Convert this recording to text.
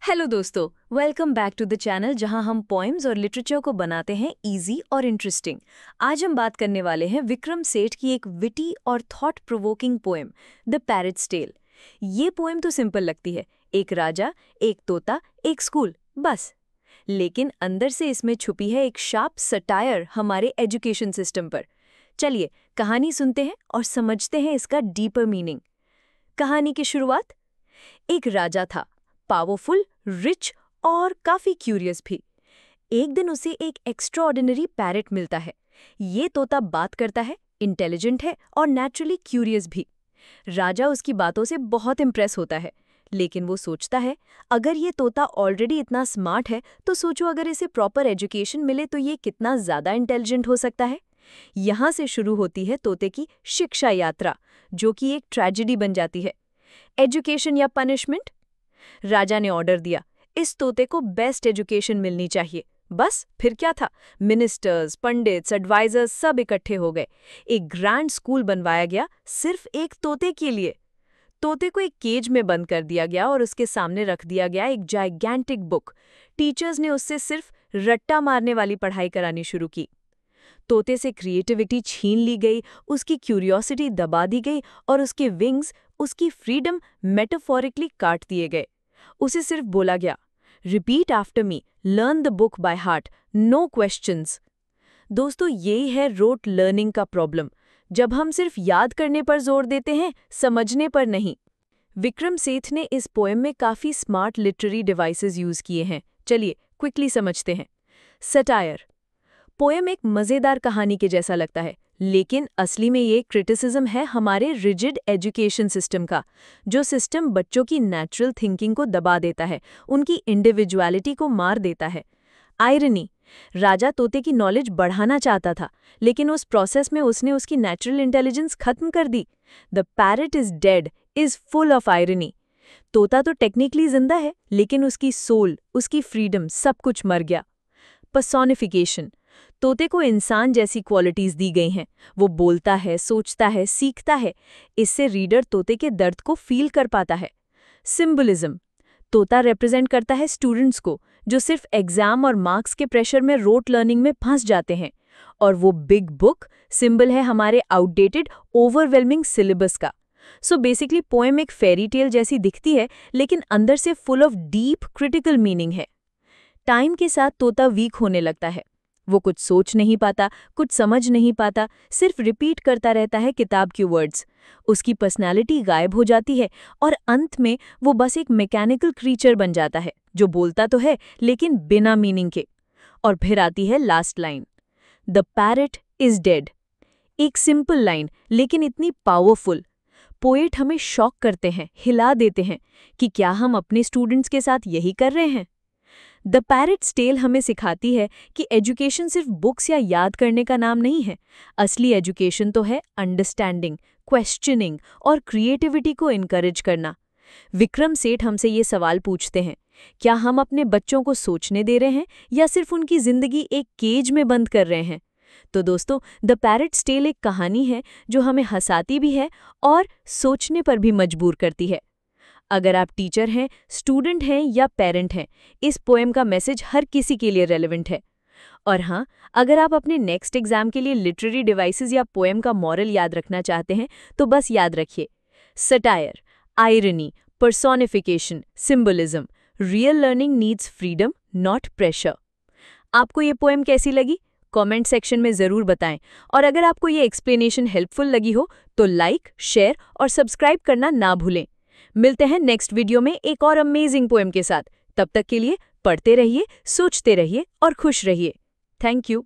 Hello दोस्तों, welcome back to the channel जहां हम पोएम्स और लिटरेचर को बनाते हैं इजी और इंटरेस्टिंग। आज हम बात करने वाले हैं विक्रम सेठ की एक विटी और thought provoking poem the parrots tale. ये पोएम तो सिंपल लगती है, एक राजा, एक तोता, एक स्कूल, बस। लेकिन अंदर से इसमें छुपी है एक शार्प सटायर हमारे एजुकेशन सिस्टम पर। चलिए कहानी सुनते हैं और समझते हैं इसका डीपर मीनिंग। कहानी की शुरुआत। एक राजा था, पावरफुल, रिच और काफी क्यूरियस भी। एक दिन उसे एक एक्स्ट्राऑर्डिनरी पैरट मिलता है। ये तोता बात करता है, इंटेलिजेंट है और नेचुरली क्यूरियस भी। राजा उसकी बातों से बहुत इम्प्रेस होता है, लेकिन वो सोचता है अगर ये तोता ऑलरेडी इतना स्मार्ट है तो सोचो अगर इसे प्रॉपर एजुकेशन मिले तो ये कितना ज्यादा इंटेलिजेंट हो सकता है। यहाँ से शुरू होती है तोते की शिक्षा यात्रा, जो कि एक ट्रेजेडी बन जाती है। एजुकेशन या पनिशमेंट? राजा ने ऑर्डर दिया, इस तोते को बेस्ट एजुकेशन मिलनी चाहिए। बस फिर क्या था, मिनिस्टर्स, पंडित्स, एडवाइजर्स सब इकट्ठे हो गए। एक ग्रैंड स्कूल बनवाया गया सिर्फ एक तोते के लिए। तोते को एक केज में बंद कर दिया गया और उसके सामने रख दिया गया एक जाइगेंटिक बुक। टीचर्स ने उससे सिर्फ रट्टा मारने वाली पढ़ाई करानी शुरू की। तोते से क्रिएटिविटी छीन ली गई, उसकी क्यूरियोसिटी दबा दी गई और उसके विंग्स, उसकी फ्रीडम मेटाफोरिकली काट दिए गए। उसे सिर्फ बोला गया, repeat after me, learn the book by heart, no questions. दोस्तों, यही है रोट लर्निंग का प्रॉब्लम। जब हम सिर्फ याद करने पर जोर देते हैं, समझने पर नहीं। विक्रम सेठ ने इस पोएम में काफी स्मार्ट लिटरेरी डिवाइसेस यूज किए हैं। चलिए क्विकली समझते हैं। सटायर। पोएम एक मजेदार कहानी के जैसा लगता है, लेकिन असली में ये क्रिटिसिज्म है हमारे रिजिड एजुकेशन सिस्टम का, जो सिस्टम बच्चों की नेचुरल थिंकिंग को दबा देता है, उनकी इंडिविजुअलिटी को मार देता है। आयरनी। राजा तोते की नॉलेज बढ़ाना चाहता था, लेकिन उस प्रोसेस में उसने उसकी नेचुरल इंटेलिजेंस खत्म कर दी। The parrot is dead is full of irony. तोता तो टेक्निकली जिंदा है, लेकिन उसकी सोल, उसकी फ्रीडम, सब कुछ मर गया। पर्सोनिफिकेशन। तोते को इंसान जैसी क्वालिटीज दी गई हैं। वो बोलता है, सोचता है, सीखता है। इससे रीडर तोते के दर्द को फील कर पाता है। सिंबलिज्म। तोता रिप्रेजेंट करता है स्टूडेंट्स को, जो सिर्फ एग्जाम और मार्क्स के प्रेशर में रोट लर्निंग में फंस जाते हैं। और वो बिग बुक सिंबल है हमारे आउटडेटेड, ओवरवेलमिंग सिलेबस का। सो बेसिकली पोएम एक फेरी टेल जैसी दिखती है, लेकिन अंदर से full of deep critical meaning है। टाइम के साथ तोता वीक होने लगता है। वो कुछ सोच नहीं पाता, कुछ समझ नहीं पाता, सिर्फ रिपीट करता रहता है किताब की वर्ड्स। उसकी पर्सनैलिटी गायब हो जाती है और अंत में वो बस एक मैकेनिकल क्रीचर बन जाता है, जो बोलता तो है लेकिन बिना मीनिंग के। और फिर आती है last line, the parrot is dead. एक सिंपल लाइन, लेकिन इतनी पावरफुल। पोएट हमें शॉक करते हैं, हिला देते हैं कि क्या हम अपने स्टूडेंट्स के साथ यही कर रहे हैं। द पैरट्स टेल हमें सिखाती है कि एजुकेशन सिर्फ बुक्स या याद करने का नाम नहीं है। असली एजुकेशन तो है अंडरस्टैंडिंग, क्वेश्चनिंग और क्रिएटिविटी को इनकरेज करना। विक्रम सेठ हमसे ये सवाल पूछते हैं, क्या हम अपने बच्चों को सोचने दे रहे हैं या सिर्फ उनकी जिंदगी एक केज में बंद कर रहे हैं? तो दोस्तों, द पैरट्स टेल एक कहानी है जो हमें हंसाती भी है और सोचने पर भी मजबूर करती है। अगर आप टीचर हैं, स्टूडेंट हैं या पेरेंट हैं, इस पोएम का मैसेज हर किसी के लिए रेलेवेंट है। और हाँ, अगर आप अपने नेक्स्ट एग्जाम के लिए लिटरेरी डिवाइसेस या पोएम का मॉरल याद रखना चाहते हैं, तो बस याद रखिए, satire, irony, personification, symbolism. Real learning needs freedom, not pressure. आपको ये पोएम कैसी लगी? कमेंट सेक्शन में ज़रूर बताएं। और अगर आपको ये एक्सप्लेनेशन हेल्पफुल लगी हो तो लाइक, शेयर और सब्सक्राइब करना ना भूलें। मिलते हैं नेक्स्ट वीडियो में एक और अमेजिंग पोएम के साथ। तब तक के लिए पढ़ते रहिए, सोचते रहिए और खुश रहिए। Thank you.